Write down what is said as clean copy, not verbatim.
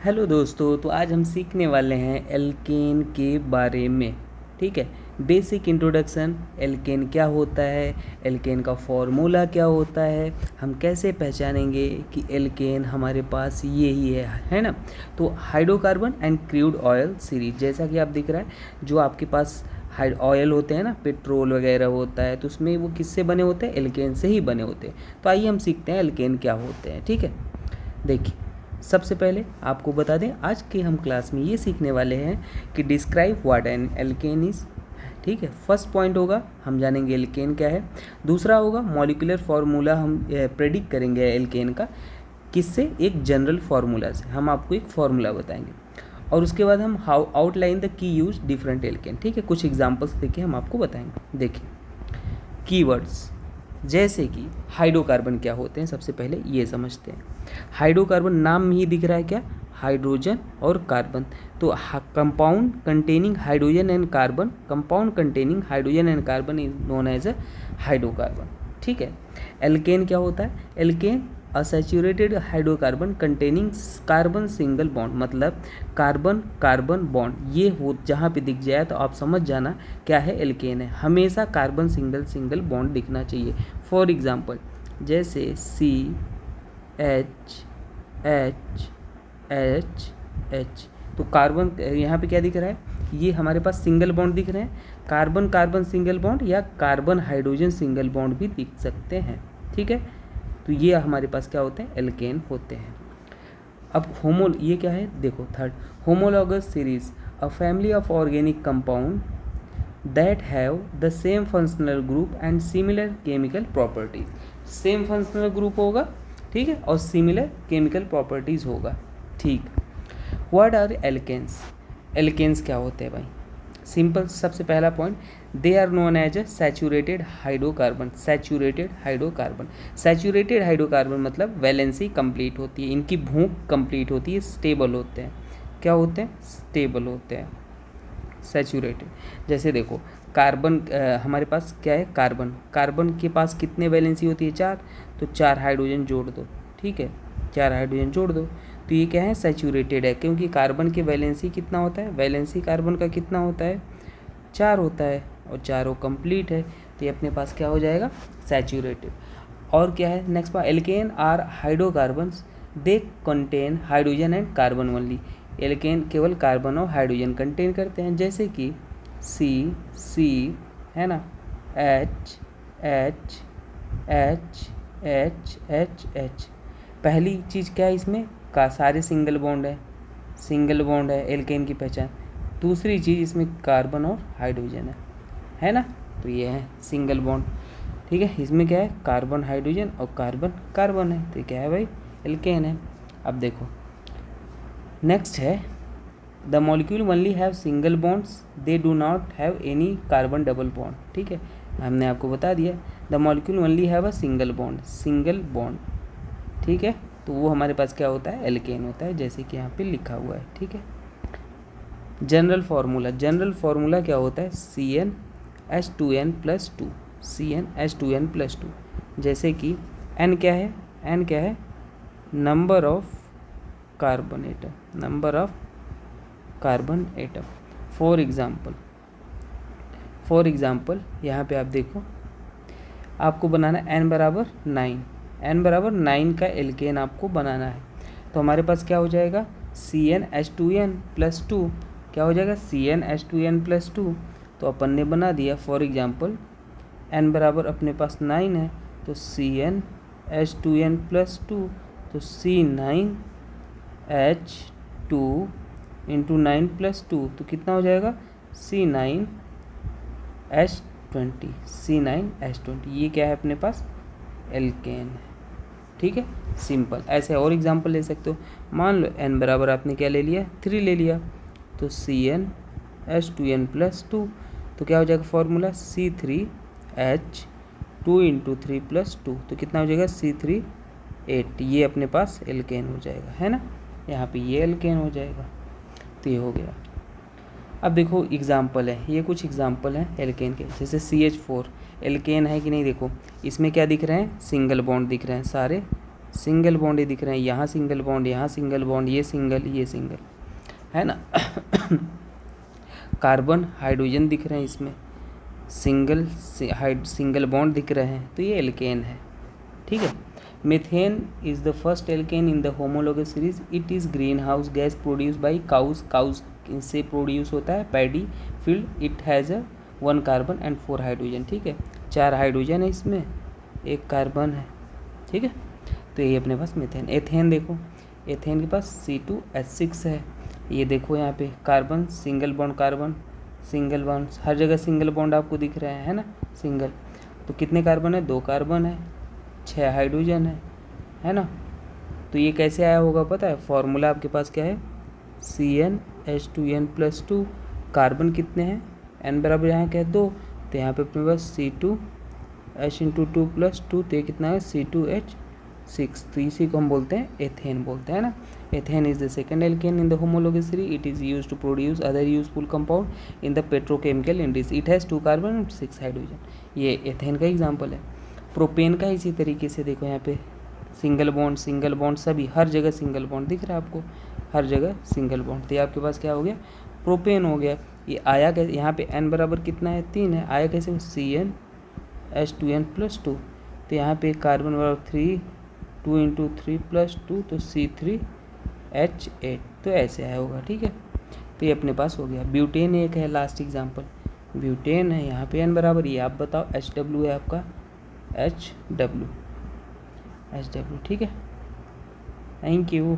Hello दोस्तों, तो आज हम सीखने वाले हैं एल्केन के बारे में। ठीक है, बेसिक इंट्रोडक्शन, एल्केन क्या होता है, एल्केन का फॉर्मूला क्या होता है, हम कैसे पहचानेंगे कि एल्केन हमारे पास ये ही है ना। तो hydrocarbon and crude oil series, जैसा कि आप दिख रहा है, जो आपके पास ऑयल होते हैं ना, पेट्रोल वगैरह होता है, तो उसमें वो किससे बने होते हैं? एल्केन से ही बने होते हैं। तो आइए हम सीखते हैं एल्केन क्या होते हैं। ठीक है, देखिए सबसे पहले आपको बता दें, आज के हम क्लास में ये सीखने वाले हैं कि describe what an alkane is. ठीक है, फर्स्ट पॉइंट होगा हम जानेंगे एल्केन क्या है। दूसरा होगा मॉलिक्यूलर फार्मूला, हम प्रेडिक्ट करेंगे एल्केन का किससे? एक जनरल फार्मूला से, हम आपको एक फार्मूला बताएंगे। और उसके बाद हम how outline the key use different alkane. ठीक है, कुछ एग्जांपल्स देके हम आपको बताएंगे। देखिए कीवर्ड्स, जैसे कि हाइड्रोकार्बन क्या होते हैं, सबसे पहले ये समझते हैं। हाइड्रोकार्बन नाम में ही दिख रहा है क्या? हाइड्रोजन और कार्बन। तो compound containing hydrogen and carbon, compound containing hydrogen and carbon is known as a hydrocarbon. ठीक है, एल्केन क्या होता है? Alkane unsaturated hydrocarbon containing carbon single bond, मतलब कार्बन कार्बन बॉन्ड ये हो जहाँ पे दिख जाए तो आप समझ जाना क्या है, एल्केन है। हमेशा कार्बन सिंगल सिंगल बॉन्ड दिखना चाहिए। फॉर एग्जांपल जैसे C H H H H, तो कार्बन यहाँ पे क्या दिख रहा है? ये हमारे पास सिंगल बॉन्ड दिख रहे हैं, कार्बन कार्बन सिंगल बॉन्ड या कार्बन हाइड्रोजन सिंगल बॉन्ड भी दिख सकते हैं। ठीक है, तो ये हमारे पास क्या होते हैं? एल्केन होते हैं। अब ये क्या है? देखो third, homologous series, a family of organic compound that have the same functional group and similar chemical properties. Same functional group होगा, ठीक है, और सिमिलर केमिकल प्रॉपर्टीज होगा। ठीक, व्हाट आर एल्केन्स? एल्केन्स क्या होते हैं भाई? सिंपल, सबसे पहला point, they are known as a saturated hydrocarbon. Saturated hydrocarbon, saturated hydrocarbon मतलब वैलेंसी कंप्लीट होती है, इनकी भूख कंप्लीट होती है, स्टेबल होते हैं। क्या होते हैं? स्टेबल होते हैं, सैचुरेटेड। जैसे देखो कार्बन, हमारे पास क्या है? कार्बन, कार्बन के पास कितने वैलेंसी होती है? 4, तो 4 हाइड्रोजन जोड़ दो। ठीक है, 4 हाइड्रोजन जोड़ दो, तो ये क्या है? सैचुरेटेड है, क्योंकि कार्बन की वैलेंसी कितना होता है? वैलेंसी कार्बन का कितना होता है? 4 होता है, और चारों कंप्लीट है, तो ये अपने पास क्या हो जाएगा? सैचुरेटेड। और क्या है next part? Alkane are hydrocarbons they contain hydrogen and carbon only. Alkane केवल कार्बन और हाइड्रोजन कंटेन करते हैं, जैसे कि सी है ना, H H H H H H. पहली चीज़ क्या है इसमें? का सारे सिंगल बॉन्ड है एल्केन की पहचान। दूसरी चीज़ इसमें कार्बन और हाइड्रोजन है ना, तो ये है सिंगल बॉन्ड। ठीक है, इसमें क्या है? कार्बन हाइड्रोजन और कार्बन कार्बन है, तो क्या है भाई? एल्केन है। अब देखो नेक्स्ट है, the molecule only have single bonds, they do not have any carbon double bond. ठीक है, हमने आपको बता दिया the molecule only have a single bond, single bond. ठीक है, तो वो हमारे पास क्या होता है? एल्केन होता है, जैसे कि यहाँ पे लिखा हुआ है। ठीक है, जनरल फार्मूला, जनरल फार्मूला क्या होता है? CnH2n+2, CnH2n+2। जैसे कि N क्या है? N क्या है? Number of carbon atom, number of carbon atom. For example यहाँ पे आप देखो, आपको बनाना n बराबर 9, n बराबर 9 का एल्केन आपको बनाना है, तो हमारे पास क्या हो जाएगा? CnH2n+2। क्या हो जाएगा? CnH2n+2, तो अपन ने बना दिया। फॉर एग्जाम्पल n बराबर अपने पास 9 है, तो CnH2n+2, तो C9H2 इंटू 9+2, तो कितना हो जाएगा? C9H20, C9H20। ये क्या है अपने पास? एल्केन है। ठीक है, सिंपल। ऐसे और एग्जांपल ले सकते हो। मान लो n बराबर आपने क्या ले लिया? 3 ले लिया, तो CnH2n+2, तो क्या हो जाएगा फॉर्मूला? C3H2 इंटू 3+2, तो कितना हो जाएगा? C3H8। ये अपने पास एल्केन हो जाएगा, है ना, यहाँ पे ये एल्केन हो जाएगा, तो ये हो गया। अब देखो एग्जाम्पल है, ये कुछ एग्जाम्पल हैं एल्केन के, जैसे CH4 एल्केन है कि नहीं? देखो इसमें क्या दिख रहे हैं? सिंगल बॉन्ड दिख रहे हैं सारे, सिंगल बॉन्ड ये दिख रहे हैं, यहाँ सिंगल बॉन्ड, यहाँ सिंगल बॉन्ड, ये सिंगल है ना। कार्बन हाइड्रोजन दिख रहे हैं इसमें, सिंगल बॉन्ड दिख रहे हैं, तो ये एल्केन है, ठीक है। Methane is the first alkane in the homologous series. It is greenhouse gas produce by cows से प्रोड्यूस होता है paddy field. It has a 1 carbon and 4 hydrogen, ठीक है, 4 हाइड्रोजन है इसमें, 1 कार्बन है, ठीक है। तो ये अपने पास मीथेन। एथेन देखो, एथेन के पास C2H6 है। ये देखो यहाँ पे कार्बन, सिंगल बॉन्ड, हर जगह सिंगल बॉन्ड आपको दिख रहे हैं, है ना, सिंगल। तो कितने कार्बन है, 2 कार्बन है, 6 हाइड्रोजन है ना। तो ये कैसे आया होगा पता है, फॉर्मूला आपके पास क्या है, CnH2n+2। कार्बन कितने हैं, n बराबर यहाँ क्या है 2, तो यहाँ पे अपने पास C2H×2+2, तो ये कितना है C2H6। तो इसी को हम बोलते हैं एथेन बोलते हैं ना। Ethane is the second alkane in the homologous series. It is used to produce other useful compound in the petrochemical industry. It has 2 carbon and 6 hydrogen. ये एथेन का एग्जाम्पल है। प्रोपेन का इसी तरीके से देखो, यहाँ पे सिंगल बॉन्ड सभी, हर जगह सिंगल बॉन्ड दिख रहा है आपको, हर जगह सिंगल बॉन्ड। तो ये आपके पास क्या हो गया, प्रोपेन हो गया। ये आया कैसे, यहाँ पे n बराबर कितना है 3 है, आया कैसे, CnH2n+2। तो यहाँ पे कार्बन बराबर 3, 2 × 3+2, तो C3H8, तो ऐसे आया होगा, ठीक है। तो ये अपने पास हो गया। ब्यूटेन एक है लास्ट एग्जाम्पल, ब्यूटेन है, यहाँ पे n बराबर, ये आप बताओ, HW है आपका, HW, ठीक है। Thank you.